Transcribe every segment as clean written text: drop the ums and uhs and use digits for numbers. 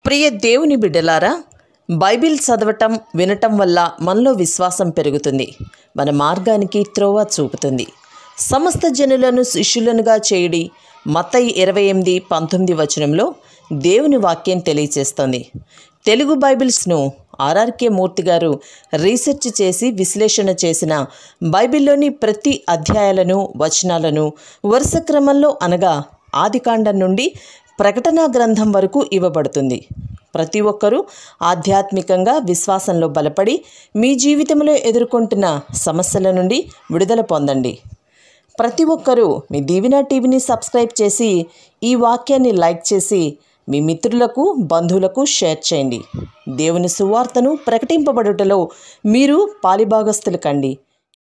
ప్రియ దేవుని బిడ్డలారా, బైబిల్ చదవటం వినటం వల్ల మనలో విశ్వాసం పెరుగుతుంది. మన మార్గానికి త్రోవ చూపుతుంది. సమస్త జనులను శిష్యులనుగా చేయుడి మత్తయి 28:19 దేవుని వాక్యం తెలియచేస్తోంది. తెలుగు బైబిల్స్ను ఆర్ఆర్కే మూర్తి గారు రీసెర్చ్ చేసి విశ్లేషణ చేసిన బైబిల్లోని ప్రతి అధ్యాయాలను వచనాలను వరుస క్రమంలో అనగా ఆదికాండం నుండి ప్రకటన గ్రంథం వరకు ఇవ్వబడుతుంది. ప్రతి ఒక్కరూ ఆధ్యాత్మికంగా విశ్వాసంలో బలపడి మీ జీవితంలో ఎదుర్కొంటున్న సమస్యల నుండి విడుదల పొందండి. ప్రతి ఒక్కరూ మీ దీవెన టీవీని సబ్స్క్రైబ్ చేసి ఈ వాక్యాన్ని లైక్ చేసి మీ మిత్రులకు బంధువులకు షేర్ చేయండి. దేవుని సువార్తను ప్రకటింపబడుటలో మీరు పాలిభాగస్తులు కండి.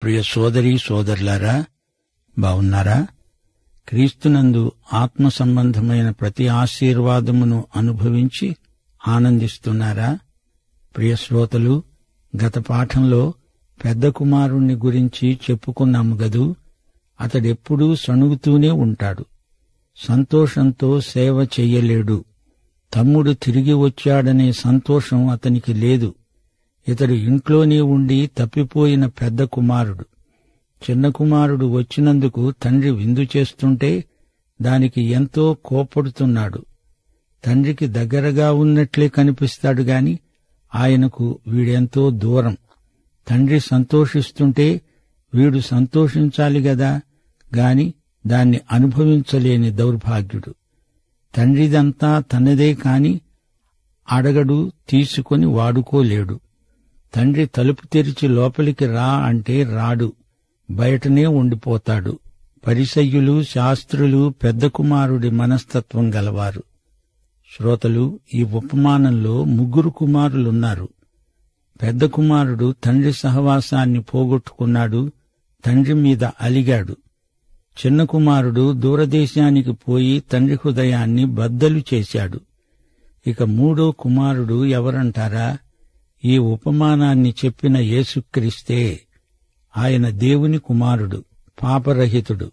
ప్రియ సోదరీ సోదరులారా, బావున్నారా? క్రీస్తునందు ఆత్మ సంబంధమైన ప్రతి ఆశీర్వాదమును అనుభవించి ఆనందిస్తున్నారా? ప్రియ శ్రోతలు, గత పాఠంలో పెద్ద కుమారుణ్ణి గురించి చెప్పుకున్నాము గదూ. అతడెప్పుడూ సణుగుతూనే ఉంటాడు. సంతోషంతో సేవ చెయ్యలేడు. తమ్ముడు తిరిగి వచ్చాడనే సంతోషం అతనికి లేదు. ఇతడు ఇంట్లోనే ఉండి తప్పిపోయిన పెద్ద కుమారుడు. చిన్న కుమారుడు వచ్చినందుకు తండ్రి విందు చేస్తుంటే దానికి ఎంతో కోపడుతున్నాడు. తండ్రికి దగ్గరగా ఉన్నట్లే కనిపిస్తాడు గాని ఆయనకు వీడెంతో దూరం. తండ్రి సంతోషిస్తుంటే వీడు సంతోషించాలి గదా, గాని దాన్ని అనుభవించలేని దౌర్భాగ్యుడు. తండ్రిదంతా తనదే కాని అడగడు, తీసుకొని వాడుకోలేడు. తండ్రి తలుపు తెరిచి లోపలికి రా అంటే రాడు, బయటనే ఉండిపోతాడు. పరిసయ్యులు, శాస్త్రులు పెద్ద కుమారుడి మనస్తత్వం గలవారు. శ్రోతలు, ఈ ఉపమానంలో 3 కుమారులున్నారు. పెద్ద కుమారుడు తండ్రి సహవాసాన్ని పోగొట్టుకున్నాడు, తండ్రి మీద అలిగాడు. చిన్న కుమారుడు దూరదేశానికి పోయి తండ్రి హృదయాన్ని బద్దలు చేశాడు. ఇక 3వ కుమారుడు ఎవరంటారా? ఈ ఉపమానాన్ని చెప్పిన యేసుక్రీస్తే. ఆయన దేవుని కుమారుడు, పాపరహితుడు.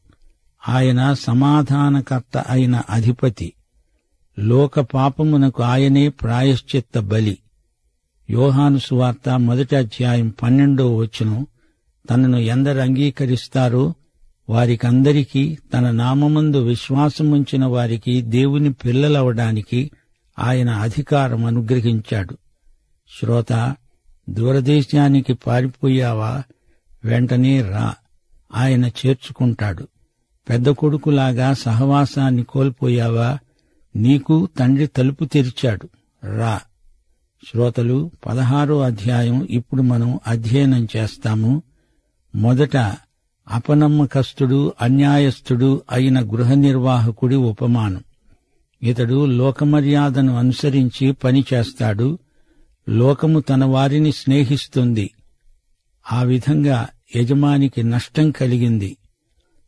ఆయన సమాధానకర్త అయిన అధిపతి. లోక పాపమునకు ఆయనే ప్రాయశ్చిత్త బలి. యోహాను సువార్త 1:12 తనను ఎందరు అంగీకరిస్తారో వారికందరికీ, తన నామమందు విశ్వాసముంచిన వారికి దేవుని పిల్లలవడానికి ఆయన అధికారం అనుగ్రహించాడు. శ్రోత, దూరదేశానికి పారిపోయావా? వెంటనే రా, ఆయన చేర్చుకుంటాడు. పెద్ద కొడుకులాగా సహవాసాన్ని కోల్పోయావా? నీకు తండ్రి తలుపు తెరిచాడు, రా. శ్రోతలు, 16వ అధ్యాయం ఇప్పుడు మనం అధ్యయనం చేస్తాము. మొదట అపనమ్మకస్తుడు, అన్యాయస్థుడు అయిన గృహ నిర్వాహకుడి ఉపమానం. ఇతడు లోకమర్యాదను అనుసరించి పనిచేస్తాడు. లోకము తన వారిని స్నేహిస్తుంది. ఆ విధంగా యజమానికి నష్టం కలిగింది.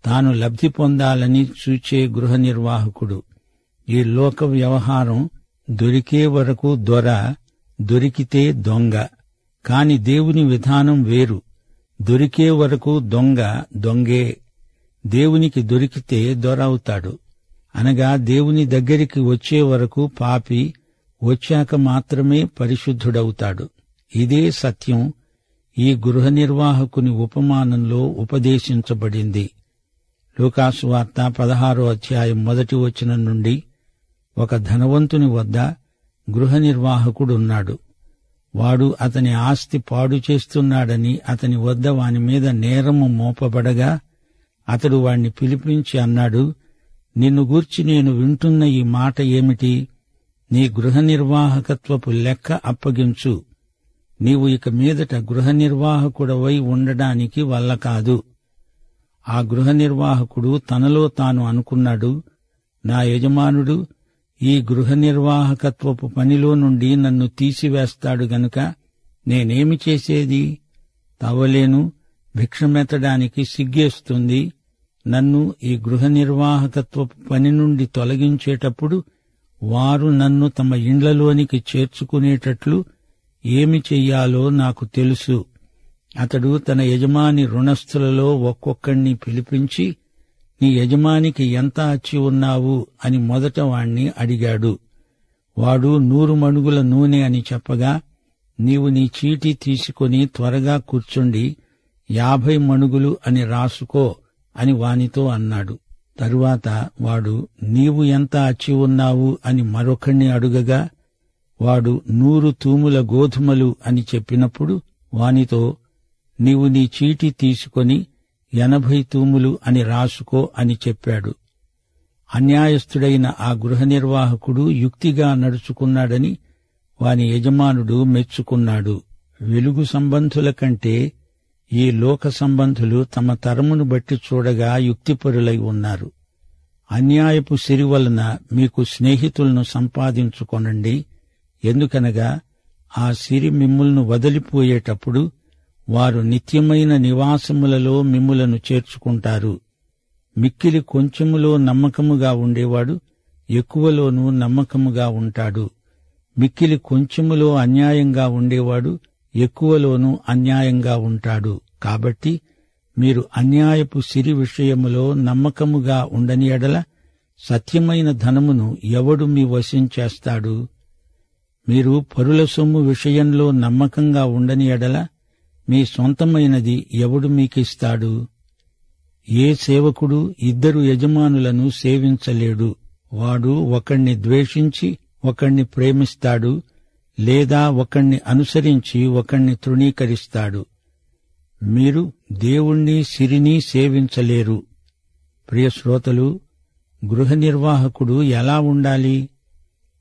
తాను లబ్ధి పొందాలని చూచే గృహ నిర్వాహకుడు. ఈ లోక వ్యవహారం దొరికే వరకు దొర, దొరికితే దొంగ. కాని దేవుని విధానం వేరు. దొరికే వరకు దొంగ దొంగే. దేవునికి దొరికితే దొర అవుతాడు. అనగా దేవుని దగ్గరికి వచ్చే వరకు పాపి, వచ్చాక మాత్రమే పరిశుద్ధుడవుతాడు. ఇదే సత్యం ఈ గృహ నిర్వాహకుని ఉపమానంలో ఉపదేశించబడింది. లూకాసు వార్త 16:1 నుండి ఒక ధనవంతుని వద్ద గృహ నిర్వాహకుడున్నాడు. వాడు అతని ఆస్తి పాడు చేస్తున్నాడని అతని వద్ద వాని మీద నేరము మోపబడగా అతడు వాణ్ణి పిలిపించి అన్నాడు, నిన్ను గూర్చి నేను వింటున్న ఈ మాట ఏమిటి? నీ గృహ నిర్వాహకత్వపు లెక్క అప్పగించు. నీవు ఇక మీదట గృహ నిర్వాహకుడవై ఉండడానికి వల్ల కాదు. ఆ గృహ నిర్వాహకుడు తనలో తాను అనుకున్నాడు, నా యజమానుడు ఈ గృహ నిర్వాహకత్వపు పనిలో నుండి నన్ను తీసివేస్తాడు గనుక నేనేమి చేసేది? తవ్వలేను, భిక్షమెత్తడానికి సిగ్గేస్తుంది. నన్ను ఈ గృహ నిర్వాహకత్వపు పని నుండి తొలగించేటప్పుడు వారు నన్ను తమ ఇండ్లలోనికి చేర్చుకునేటట్లు ఏమి చెయ్యాలో నాకు తెలుసు. అతడు తన యజమాని రుణస్థులలో ఒక్కొక్కణ్ణి పిలిపించి, నీ యజమానికి ఎంత అచ్చి ఉన్నావు అని మొదట వాణ్ణి అడిగాడు. వాడు 100 మణుగుల నూనె అని చెప్పగా, నీవు నీ చీటీ తీసుకొని త్వరగా కూర్చుండి 50 మణుగులు అని రాసుకో అని వానితో అన్నాడు. తరువాత వాడు నీవు ఎంత అచ్చి ఉన్నావు అని మరొకణ్ణి అడుగగా, వాడు 100 తూముల గోధుమలు అని చెప్పినప్పుడు వానితో నీవు నీ చీటీ తీసుకొని 80 తూములు అని రాసుకో అని చెప్పాడు. అన్యాయస్థుడైన ఆ గృహ నిర్వాహకుడు యుక్తిగా నడుచుకున్నాడని వాని యజమానుడు మెచ్చుకున్నాడు. వెలుగు సంబంధుల కంటే ఈ లోక సంబంధులు తమ తరమును బట్టి చూడగా యుక్తిపరులై ఉన్నారు. అన్యాయపు సిరి వలన మీకు స్నేహితులను సంపాదించుకొనండి. ఎందుకనగా ఆ సిరి మిమ్ములను వదిలిపోయేటప్పుడు వారు నిత్యమైన నివాసములలో మిమ్ములను చేర్చుకుంటారు. మిక్కిలి కొంచెములో నమ్మకముగా ఉండేవాడు ఎక్కువలోనూ నమ్మకముగా ఉంటాడు. మిక్కిలి కొంచెములో అన్యాయంగా ఉండేవాడు ఎక్కువలోనూ అన్యాయంగా ఉంటాడు. కాబట్టి మీరు అన్యాయపు సిరి విషయములో నమ్మకముగా ఉండని ఎడల సత్యమైన ధనమును ఎవడు మీ వశం చేస్తాడు? మీరు పరుల సొమ్ము విషయంలో నమ్మకంగా ఉండని ఎడల మీ సొంతమైనది ఎవడు మీకిస్తాడు? ఏ సేవకుడు 2 యజమానులను సేవించలేడు. వాడు ఒకణ్ణి ద్వేషించి ఒకణ్ణి ప్రేమిస్తాడు, లేదా ఒకణ్ణి అనుసరించి ఒకణ్ణి తృణీకరిస్తాడు. మీరు దేవుణ్ణి సిరిని సేవించలేరు. ప్రియశ్రోతలు, గృహ నిర్వాహకుడు ఎలా ఉండాలి?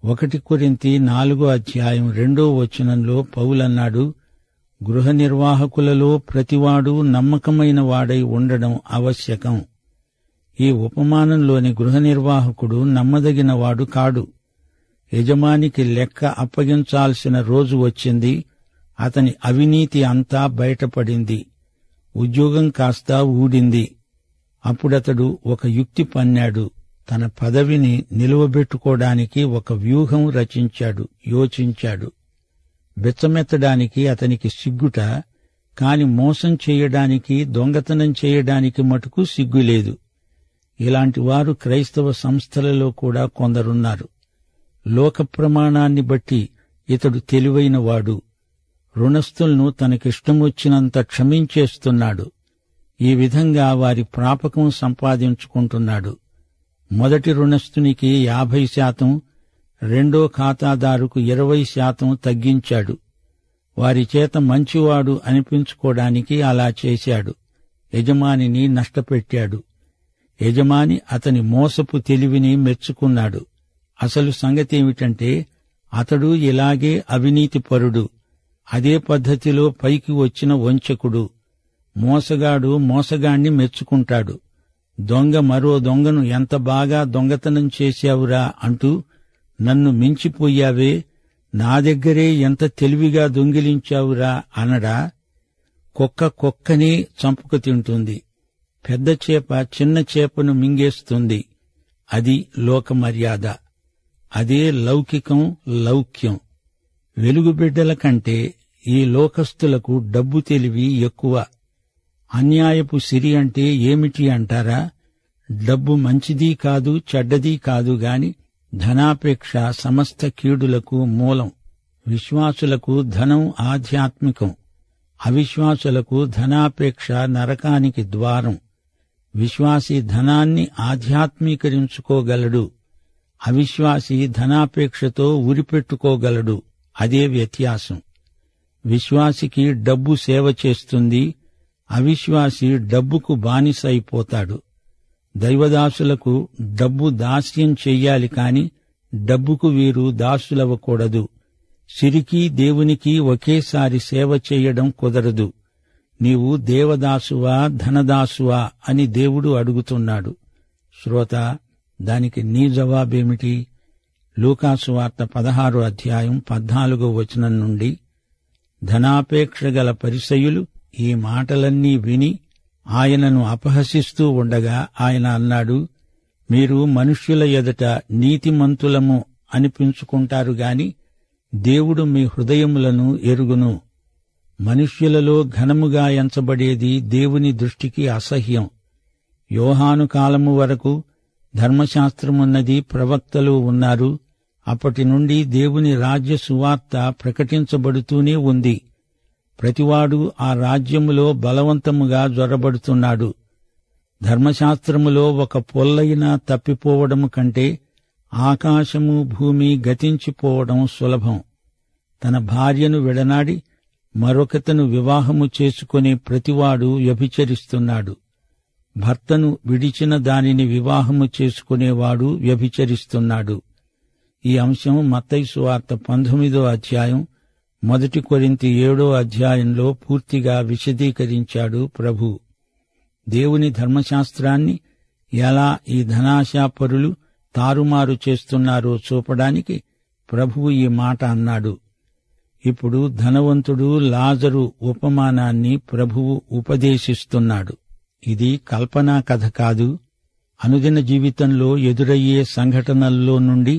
1 కొరింథీ 4:2 పౌలన్నాడు, గృహ నిర్వాహకులలో ప్రతివాడు నమ్మకమైన వాడై ఉండడం ఆవశ్యకం. ఈ ఉపమానంలోని గృహ నిర్వాహకుడు నమ్మదగినవాడు కాడు. యజమానికి లెక్క అప్పగించాల్సిన రోజు వచ్చింది. అతని అవినీతి అంతా బయటపడింది. ఉద్యోగం కాస్త ఊడింది. అప్పుడతడు ఒక యుక్తి పన్నాడు. తన పదవిని నిలువబెట్టుకోవడానికి ఒక వ్యూహం రచించాడు, యోచించాడు. బెచ్చమెత్తడానికి అతనికి సిగ్గుట, కాని మోసం చేయడానికి, దొంగతనం చేయడానికి మటుకు సిగ్గులేదు. ఇలాంటి వారు క్రైస్తవ సంస్థలలో కూడా కొందరున్నారు. లోక ప్రమాణాన్ని బట్టి ఇతడు తెలివైనవాడు. రుణస్థులను తనకిష్టమొచ్చినంత క్షమించేస్తున్నాడు. ఈ విధంగా వారి ప్రాపకం సంపాదించుకుంటున్నాడు. మొదటి రుణస్థునికి 50%, రెండో ఖాతాదారుకు 20% తగ్గించాడు. వారి చేత మంచివాడు అనిపించుకోవడానికి అలా చేశాడు. యజమానిని నష్టపెట్టాడు. యజమాని అతని మోసపు తెలివిని మెచ్చుకున్నాడు. అసలు సంగతేమిటంటే అతడు ఇలాగే అవినీతిపరుడు. అదే పద్ధతిలో పైకి వచ్చిన వంచకుడు. మోసగాడు మోసగాణ్ణి మెచ్చుకుంటాడు. దొంగ మరో దొంగను ఎంత బాగా దొంగతనం చేశావురా అంటూ, నన్ను మించిపోయావే, నా దగ్గరే ఎంత తెలివిగా దొంగిలించావురా అనడా? కుక్కని చంపుకు తింటుంది. పెద్ద చేప చిన్న చేపను మింగేస్తుంది. అది లోక మర్యాద. అదే లౌక్యం. వెలుగుబిడ్డల కంటే ఈ లోకస్తులకు డబ్బు తెలివి ఎక్కువ. అన్యాయపు సిరి అంటే ఏమిటి అంటారా? డబ్బు మంచిదీ కాదు, చెడ్డదీ కాదు గాని ధనాపేక్ష సమస్త కీడులకు మూలం. విశ్వాసులకు ధనం ఆధ్యాత్మికం, అవిశ్వాసులకు ధనాపేక్ష నరకానికి ద్వారం. విశ్వాసి ధనాన్ని ఆధ్యాత్మీకరించుకోగలడు, అవిశ్వాసి ధనాపేక్షతో ఉరిపెట్టుకోగలడు. అదే వ్యత్యాసం. విశ్వాసికి డబ్బు సేవ చేస్తుంది, అవిశ్వాసి డబ్బుకు బానిస అయిపోతాడు. దైవదాసులకు డబ్బు దాస్యం చెయ్యాలి కాని డబ్బుకు వీరు దాసులవ్వకూడదు. సిరికి దేవునికి ఒకేసారి సేవ చేయడం కుదరదు. నీవు దేవదాసువా ధనదాసువా అని దేవుడు అడుగుతున్నాడు. శ్రోత, దానికి నీ జవాబేమిటి? లూకాసు వార్త 16:14 నుండి. ధనాపేక్ష గల పరిసయ్యులు ఈ మాటలన్నీ విని ఆయనను అపహసిస్తూ ఉండగా ఆయన అన్నాడు, మీరు మనుష్యుల ఎదుట నీతిమంతులము అనిపించుకుంటారు గాని దేవుడు మీ హృదయములను ఎరుగును. మనుష్యులలో ఘనముగా ఎంచబడేది దేవుని దృష్టికి అసహ్యం. యోహాను కాలము వరకు ధర్మశాస్త్రమున్నది, ప్రవక్తలు ఉన్నారు. అప్పటి నుండి దేవుని రాజ్య సువార్త ప్రకటించబడుతూనే ఉంది. ప్రతివాడు ఆ రాజ్యములో బలవంతముగా జొరబడుతున్నాడు. ధర్మశాస్త్రములో ఒక పొల్లైనా తప్పిపోవడము కంటే ఆకాశము భూమి గతించిపోవడం సులభం. తన భార్యను విడనాడి మరొకతను వివాహము చేసుకునే ప్రతివాడు వ్యభిచరిస్తున్నాడు. భర్తను విడిచిన దానిని వివాహము చేసుకునేవాడు వ్యభిచరిస్తున్నాడు. ఈ అంశం మత్తయి సువార్త 19వ అధ్యాయం 1 కొరింథీ 7వ అధ్యాయంలో పూర్తిగా విశదీకరించాడు ప్రభు. దేవుని ధర్మశాస్త్రాన్ని ఎలా ఈ ధనాశాపరులు తారుమారు చేస్తున్నారో చూపడానికి ప్రభువు ఈ మాట అన్నాడు. ఇప్పుడు ధనవంతుడు లాజరు ఉపమానాన్ని ప్రభువు ఉపదేశిస్తున్నాడు. ఇది కల్పనా కథ కాదు. అనుదిన జీవితంలో ఎదురయ్యే సంఘటనల్లో నుండి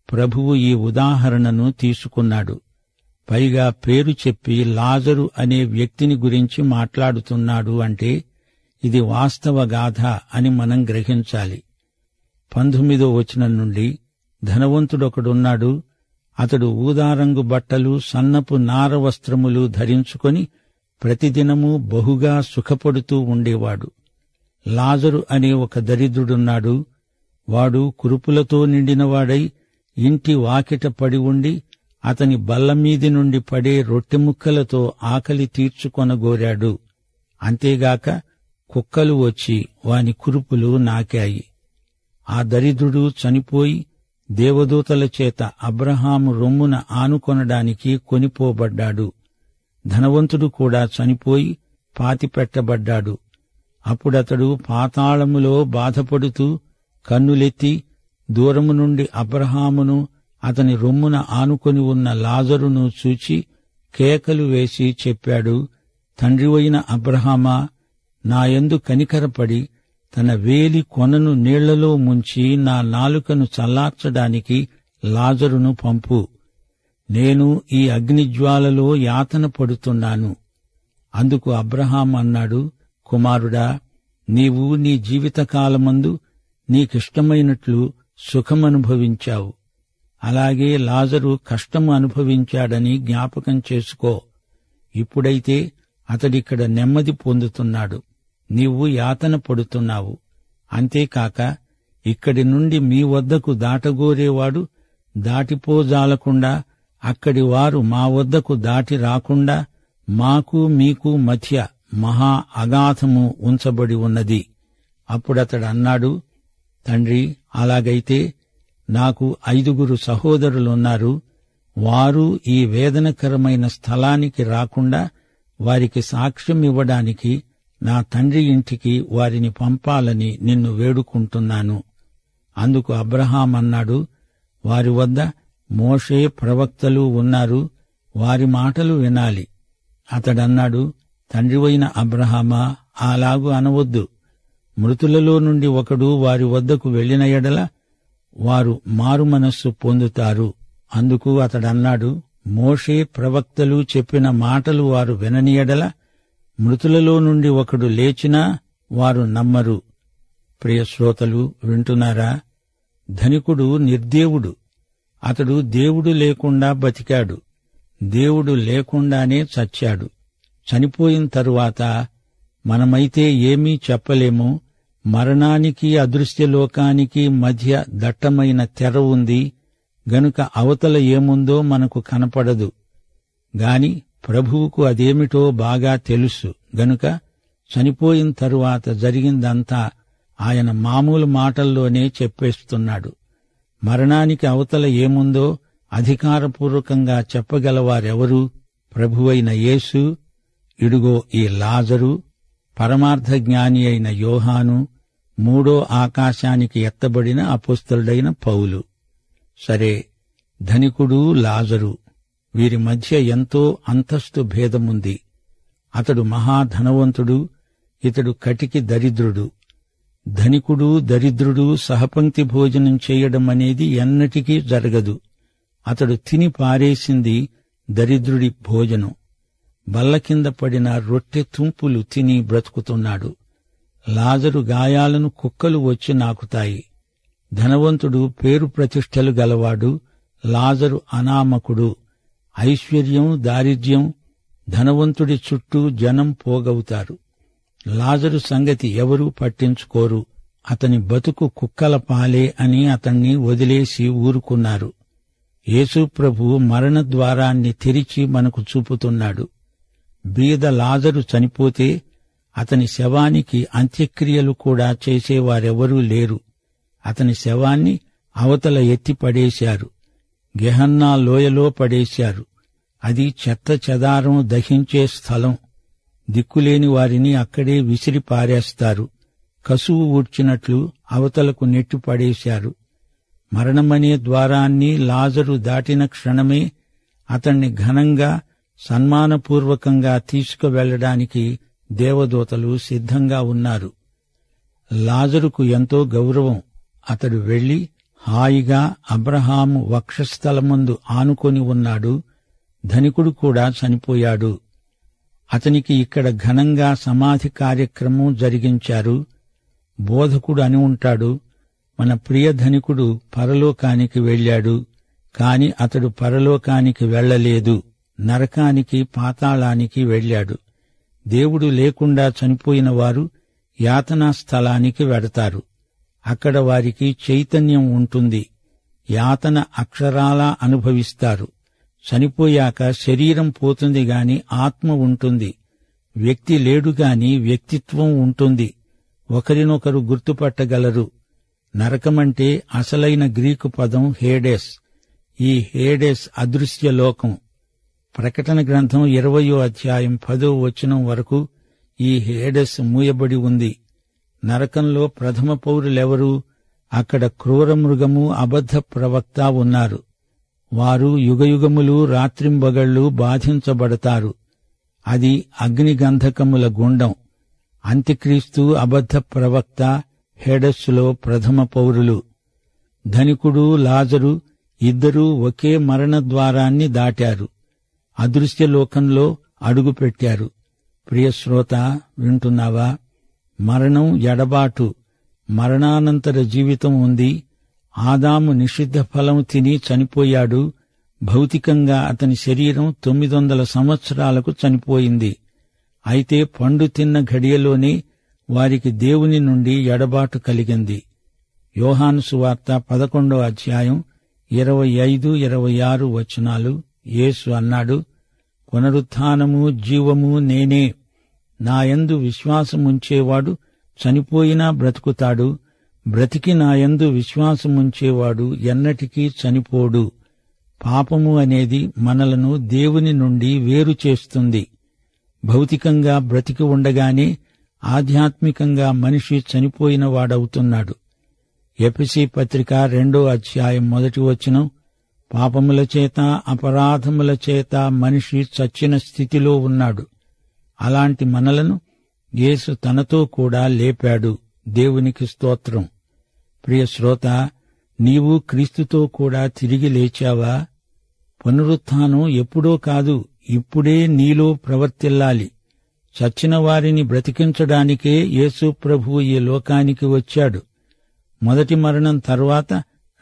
ప్రభువు ఈ ఉదాహరణను తీసుకున్నాడు. పైగా పేరు చెప్పి లాజరు అనే వ్యక్తిని గురించి మాట్లాడుతున్నాడు అంటే ఇది వాస్తవ గాథ అని మనం గ్రహించాలి. 19వ వచనం నుండి ధనవంతుడొకడున్నాడు. అతడు ఊదారంగు బట్టలు సన్నపు నార వస్త్రములు ధరించుకొని ప్రతిదినము బహుగా సుఖపడుతూ ఉండేవాడు. లాజరు అనే ఒక దరిద్రుడున్నాడు. వాడు కురుపులతో నిండినవాడై ఇంటి వాకిట పడి ఉండి అతని బల్లమీది నుండి పడే రొట్టెముక్కలతో ఆకలి తీర్చుకొనగోరాడు. అంతేగాక కుక్కలు వచ్చి వాని కురుపులు నాకాయి. ఆ దరిద్రుడు చనిపోయి దేవదూతల చేత అబ్రహాము రొమ్మున ఆనుకొనడానికి కొనిపోబడ్డాడు. ధనవంతుడు కూడా చనిపోయి పాతిపెట్టబడ్డాడు. అప్పుడతడు పాతాళములో బాధపడుతూ కన్నులెత్తి దూరము నుండి అబ్రహామును అతని రొమ్మున ఆనుకొని ఉన్న లాజరును చూచి కేకలు వేసి చెప్పాడు, తండ్రివైన అబ్రహామా, నాయందు కనికరపడి తన వేలి కొనను నీళ్లలో ముంచి నా నాలుకను చల్లార్చడానికి లాజరును పంపు. నేను ఈ అగ్నిజ్వాలలో యాతన పడుతున్నాను. అందుకు అబ్రహాం అన్నాడు, కుమారుడా, నీవు నీ జీవితకాలమందు నీకిష్టమైనట్లు సుఖమనుభవించావు. అలాగే లాజరు కష్టము అనుభవించాడని జ్ఞాపకం చేసుకో. ఇప్పుడైతే అతడిక్కడ నెమ్మది పొందుతున్నాడు, నీవు యాతన పడుతున్నావు. అంతేకాక ఇక్కడి నుండి మీ వద్దకు దాటగోరేవాడు దాటిపోజాలకుండా, అక్కడి వారు మా వద్దకు దాటి రాకుండా మాకు మీకు మధ్య మహా అగాధము ఉంచబడి ఉన్నది. అప్పుడతడన్నాడు, తండ్రి, అలాగైతే నాకు 5 సహోదరులున్నారు. వారు ఈ వేదనకరమైన స్థలానికి రాకుండా వారికి సాక్ష్యం ఇవ్వడానికి నా తండ్రి ఇంటికి వారిని పంపాలని నిన్ను వేడుకుంటున్నాను. అందుకు అబ్రహాం అన్నాడు, వారి వద్ద మోషే ప్రవక్తలు ఉన్నారు, వారి మాటలు వినాలి. అతడన్నాడు, తండ్రివైన అబ్రహామా, అలాగు అనవద్దు. మృతులలో నుండి ఒకడు వారి వద్దకు వెళ్లిన ఎడల వారు మారుమనస్సు పొందుతారు. అందుకు అతడన్నాడు, మోషే ప్రవక్తలు చెప్పిన మాటలు వారు వినని ఎడల మృతులలో నుండి ఒకడు లేచినా వారు నమ్మరు. ప్రియశ్రోతలు, వింటున్నారా? ధనికుడు నిర్దేవుడు. అతడు దేవుడు లేకుండా బతికాడు, దేవుడు లేకుండానే చచ్చాడు. చనిపోయిన తరువాత మనమైతే ఏమీ చెప్పలేము. మరణానికి అదృశ్యలోకానికి మధ్య దట్టమైన తెర ఉంది గనుక అవతల ఏముందో మనకు కనపడదు. గాని ప్రభువుకు అదేమిటో బాగా తెలుసు గనుక చనిపోయిన తరువాత జరిగిందంతా ఆయన మామూలు మాటల్లోనే చెప్పేస్తున్నాడు. మరణానికి అవతల ఏముందో అధికారపూర్వకంగా చెప్పగలవారెవరు? ప్రభువైన యేసు, ఇడుగో ఈ లాజరు, పరమార్థ జ్ఞాని అయిన యోహాను, 3వ ఆకాశానికి ఎత్తబడిన అపోస్తలుడైన పౌలు. సరే, ధనికుడు, లాజరు, వీరి మధ్య ఎంతో అంతస్తు భేదముంది. అతడు మహాధనవంతుడు, ఇతడు కటికి దరిద్రుడు. ధనికుడు, దరిద్రుడు సహపంక్తి భోజనం చేయడమనేది ఎన్నటికీ జరగదు. అతడు తిని పారేసింది దరిద్రుడి భోజనం. బల్ల కింద పడిన రొట్టె తుంపులు తిని బ్రతుకుతున్నాడు. లాజరు గాయాలను కుక్కలు వచ్చి నాకుతాయి. ధనవంతుడు పేరు ప్రతిష్టలు గలవాడు, లాజరు అనామకుడు. ఐశ్వర్యం, దారిద్ర్యం, ధనవంతుడి చుట్టూ జనం పోగవుతారు. లాజరు సంగతి ఎవరూ పట్టించుకోరు. అతని బతుకు కుక్కల పాలే అని అతణ్ణి వదిలేసి ఊరుకున్నారు. యేసు ప్రభువు మరణ ద్వారాన్ని తెరిచి మనకు చూపుతున్నాడు. బీద లాజరు చనిపోతే అతని శవానికి అంత్యక్రియలు కూడా చేసేవారెవరూ లేరు. అతని శవాన్ని అవతల ఎత్తి పడేశారు. గెహన్నా లోయలో పడేశారు. అది చెత్త చెదారం దహించే స్థలం. దిక్కులేని వారిని అక్కడే విసిరి పారేస్తారు. కసువు ఊడ్చినట్లు అవతలకు నెట్టి పడేశారు. మరణమనే ద్వారాన్ని లాజరు దాటిన క్షణమే అతణ్ణి ఘనంగా, సన్మానపూర్వకంగా తీసుకువెళ్లడానికి దేవదూతలు సిద్ధంగా ఉన్నారు. లాజరుకు ఎంతో గౌరవం. అతడు వెళ్లి హాయిగా అబ్రహాము వక్షస్థలమందు ఆనుకొని ఉన్నాడు. ధనికుడు కూడా చనిపోయాడు. అతనికి ఇక్కడ ఘనంగా సమాధి కార్యక్రమం జరిగించారు. బోధకుడు అని ఉంటాడు, మన ప్రియ ధనికుడు పరలోకానికి వెళ్ళాడు. కాని అతడు పరలోకానికి వెళ్లలేదు, నరకానికి, పాతాళానికి వెళ్ళాడు. దేవుడు లేకుండా చనిపోయిన వారు యాతనా స్థలానికి వెడతారు. అక్కడ వారికి చైతన్యం ఉంటుంది. యాతన అక్షరాలా అనుభవిస్తారు. చనిపోయాక శరీరం పోతుంది గాని ఆత్మ ఉంటుంది. వ్యక్తి లేడుగాని వ్యక్తిత్వం ఉంటుంది. ఒకరినొకరు గుర్తుపట్టగలరు. నరకమంటే అసలైన గ్రీకు పదం హేడెస్. ఈ హేడెస్ అదృశ్య లోకం. ప్రకటన గ్రంథం 20వ అధ్యాయం 10వ వచనం వరకు ఈ హేడెస్ మూయబడి ఉంది. నరకంలో ప్రథమ పౌరులెవరు? అక్కడ క్రూరమృగము, అబద్ధ ప్రవక్త ఉన్నారు. వారు యుగయుగములు రాత్రింబగళ్లు బాధించబడతారు. అది అగ్నిగంధకముల గుండం. అంత్యక్రీస్తు, అబద్ధ ప్రవక్త హేడస్సులో ప్రథమ పౌరులు. ధనికుడు, లాజరు ఇద్దరూ ఒకే మరణ ద్వారాన్ని దాటారు. అదృశ్యలోకంలో అడుగుపెట్టారు. ప్రియశ్రోత, వింటున్నావా? మరణం ఎడబాటు, మరణానంతర జీవితం ఉంది. ఆదాము నిషిద్ధ ఫలం తిని చనిపోయాడు. భౌతికంగా అతని శరీరం 900 సంవత్సరాలకు చనిపోయింది. అయితే పండు తిన్న ఘడియలోనే వారికి దేవుని నుండి ఎడబాటు కలిగింది. యోహాను సువార్త 11వ అధ్యాయం 25, 26 వచనాలు. యేసు అన్నాడు, పునరుత్థానము, జీవము నేనే. నాయందు విశ్వాసముంచేవాడు చనిపోయినా బ్రతుకుతాడు. బ్రతికి నాయందు విశ్వాసముంచేవాడు ఎన్నటికీ చనిపోడు. పాపము అనేది మనలను దేవుని నుండి వేరు చేస్తుంది. భౌతికంగా బ్రతికి ఉండగానే ఆధ్యాత్మికంగా మనిషి చనిపోయిన వాడవుతున్నాడు. ఎఫెసీ పత్రిక 2వ అధ్యాయం 1వ వచనం, పాపముల చేత, అపరాధముల చేత మనిషి చచ్చిన స్థితిలో ఉన్నాడు. అలాంటి మనలను యేసు తనతో కూడా లేపాడు. దేవునికి స్తోత్రం. ప్రియ శ్రోత, నీవు క్రీస్తుతో కూడా తిరిగి లేచావా? పునరుత్థానం ఎప్పుడో కాదు, ఇప్పుడే నీలో ప్రవర్తిల్లాలి. చచ్చిన వారిని బ్రతికించడానికే యేసు ప్రభువు ఈ లోకానికి వచ్చాడు. మొదటి మరణం తర్వాత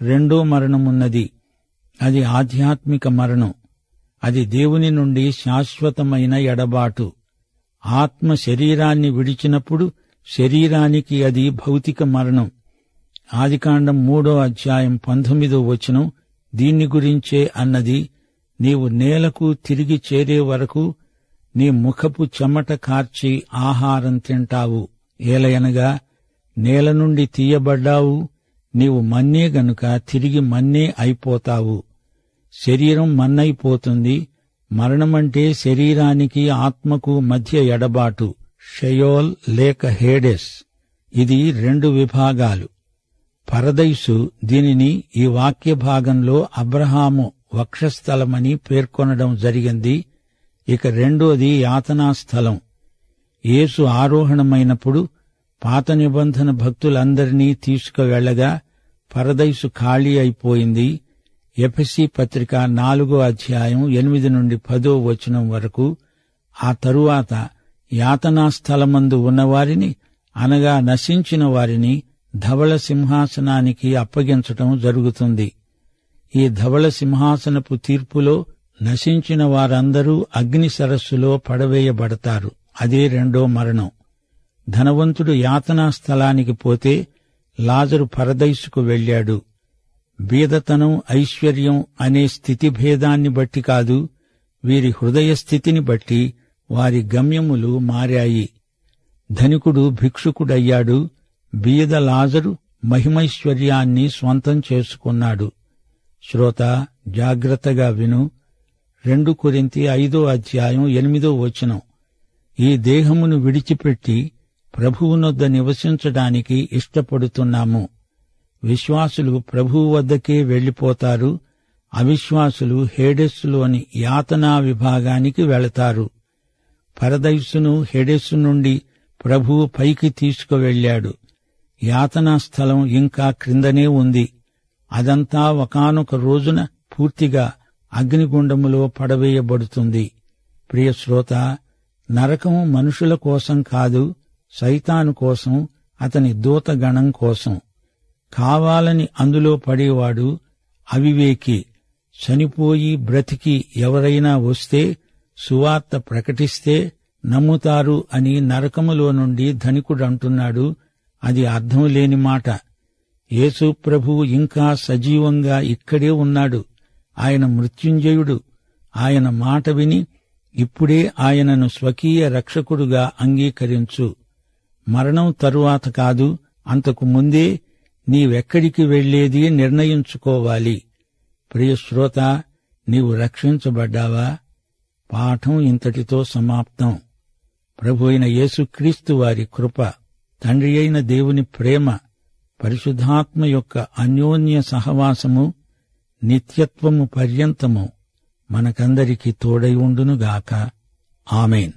రెండో మరణమున్నది. అది ఆధ్యాత్మిక మరణం. అది దేవుని నుండి శాశ్వతమైన ఎడబాటు. ఆత్మ శరీరాన్ని విడిచినప్పుడు శరీరానికి అది భౌతిక మరణం. ఆదికాండం 3వ అధ్యాయం 19వ వచనం దీన్ని గురించే అన్నది, నీవు నేలకు తిరిగి చేరే వరకు నీ ముఖపు చెమట కార్చి ఆహారం తింటావు. ఏలయనగా నేల నుండి తీయబడ్డావు, నీవు మన్నే గనుక తిరిగి మన్నే అయిపోతావు. శరీరం మన్నైపోతుంది. మరణమంటే శరీరానికి, ఆత్మకు మధ్య ఎడబాటు, షయోల్ లేక హేడెస్. ఇది 2 విభాగాలు. పరదైసు, దీనిని ఈ వాక్య భాగంలో అబ్రహాము వక్షస్థలమని పేర్కొనడం జరిగింది. ఇక రెండోది యాతనా స్థలం. యేసు ఆరోహణమైనప్పుడు పాత నిబంధన భక్తులందరినీ తీసుకువెళ్లగా పరదైసు ఖాళీ అయిపోయింది. ఎఫెసీ పత్రిక 4వ అధ్యాయం 8 నుండి 10వ వచనం వరకు. ఆ తరువాత యాతనా స్థలమందు ఉన్నవారిని, అనగా నశించిన వారిని ధవళ సింహాసనానికి అప్పగించటం జరుగుతుంది. ఈ ధవళ సింహాసనపు తీర్పులో నశించిన వారందరూ అగ్ని సరస్సులో పడవేయబడతారు. అదే రెండో మరణం. ధనవంతుడు యాతనా స్థలానికి పోతే లాజరు పరదైసుకు వెళ్ళాడు. బీదతనం, ఐశ్వర్యం అనే స్థితిభేదాన్ని బట్టి కాదు, వీరి హృదయ స్థితిని బట్టి వారి గమ్యములు మారాయి. ధనికుడు భిక్షుకుడయ్యాడు, బీద లాజరు మహిమైశ్వర్యాన్ని స్వంతం చేసుకున్నాడు. శ్రోత, జాగ్రత్తగా విను. 2 కొరింథీ 5:8 ఈ దేహమును విడిచిపెట్టి ప్రభువునొద్ద నివసించడానికి ఇష్టపడుతున్నాము. విశ్వాసులు ప్రభువు వద్దకే వెళ్లిపోతారు, అవిశ్వాసులు హేడెస్సులోని యాతనా విభాగానికి వెళతారు. పరదైసును హేడెస్సు నుండి ప్రభువు పైకి తీసుకువెళ్లాడు. యాతనా స్థలం ఇంకా క్రిందనే ఉంది. అదంతా ఒకానొక రోజున పూర్తిగా అగ్నిగుండములో పడవేయబడుతుంది. ప్రియశ్రోత, నరకం మనుషుల కోసం కాదు, సైతాను కోసం, అతని దూతగణం కోసం. కావాలని అందులో పడేవాడు అవివేకి. చనిపోయి బ్రతికి ఎవరైనా వస్తే సువార్త ప్రకటిస్తే నమ్ముతారు అని నరకములో నుండి ధనికుడంటున్నాడు. అది అర్థం లేని మాట. యేసు ప్రభువు ఇంకా సజీవంగా ఇక్కడే ఉన్నాడు. ఆయన మృత్యుంజయుడు. ఆయన మాట విని ఇప్పుడే ఆయనను స్వకీయ రక్షకుడుగా అంగీకరించు. మరణం తరువాత కాదు, అంతకు ముందే నీవెక్కడికి వెళ్లేది నిర్ణయించుకోవాలి. ప్రియశ్రోత, నీవు రక్షించబడ్డావా? పాఠం ఇంతటితో సమాప్తం. ప్రభు అయిన యేసుక్రీస్తు వారి కృప, తండ్రి అయిన దేవుని ప్రేమ, పరిశుద్ధాత్మ యొక్క అన్యోన్య సహవాసము నిత్యత్వము పర్యంతము మనకందరికీ తోడై ఉండునుగాక. ఆమేన్.